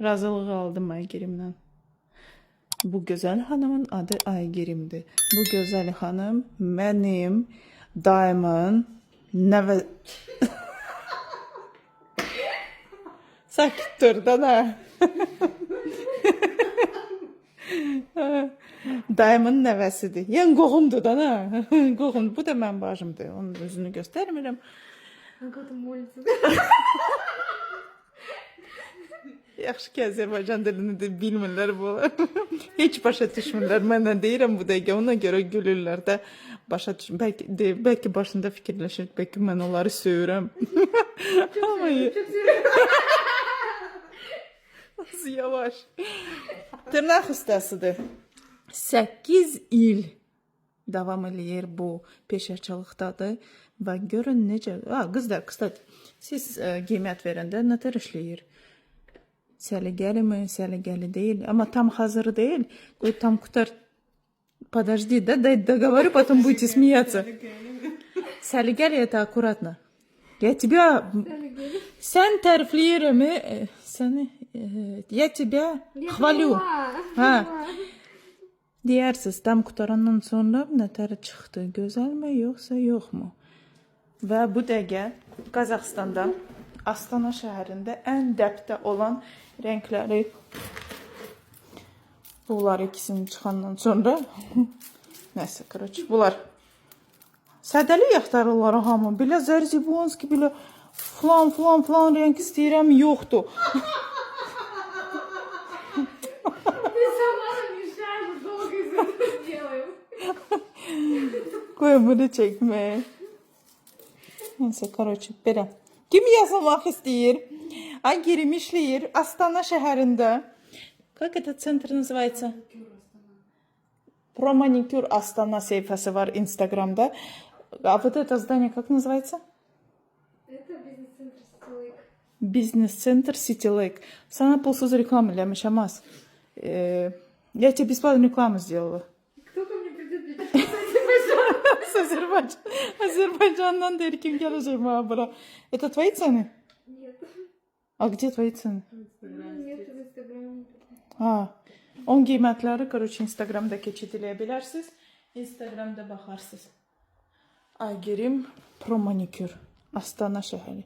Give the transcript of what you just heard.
Razılığı aldım Aygerim'den. Bu güzel hanımın adı Aygerim'dir. Bu güzel hanım benim dayımın neve... Sakit dur da ne? Dayımın nəvəsidir. Yəni qohumdur da nə? Qohumdur. Bu da mənim bacımdır. Onun özünü göstərmirəm. Как-то молится. Yaxşı ki, Azərbaycan dilini də bilmirlər bunlar. Heç başa düşmürlər. Mənlə deyirəm bu dəqiqə. Ona görə gülürlər də. Başa düşmür. Bəlkə başında fikirləşir. Bəlkə mən onları söyürəm. Ama az yavaş. Tırnaq ustasıdır. 8 il davam eləyir bu peşəçilikdadır və görün necə... Qızlar, siz qiymət verəndə nətər işləyir? Səliqəli mi, səliqəli deyil. Amma tam hazır deyil. Qoy tam qutar. Подожди, да, договорю, потом будете смеяться. Səliqəli это аккуратно. Я тебя... Sən tərifləyirəm, səni... Я тебя хвалю. Deyərsiniz, tam qutarandan sonra nətər çıxdı? Gözəlmi, yoxsa yoxmu? Və bu dəqiqə Qazaxstanda, Astana şəhərində ən dəbdə olan rəngləri bunlar ikisini çıxandan sonra nəsə, короче, bunlar sədəli yaxtarırlar hamı. Belə Zarzibonski, belə falan rəng istəyirəm, yoxdur. Koy bunu çəkmə. Neyse, короче, belə. Kim yazılmaq istəyir? Aygerim işləyir Astana şəhərində. Как этот центр называется? Про маникюр Astana sayfası var Instagram'da. А вот это здание как называется? Это бизнес-центр City Lake. Бизнес-центр City Lake. Sana pulsuz reklam eləmişəm az. Я тебе бесплатную рекламу сделала. Кто ко мне придет? Azerbaycan'dan der kim gelecek bana bura. Это твои цены? Нет. А где твои цены? Нет, в Инстаграме. Ha. 10 qiymətləri, короче, Instagramda keçid eləyə bilərsiniz. Instagramda baxarsınız. Aygerim Pro Manikür. Astana şəhəri.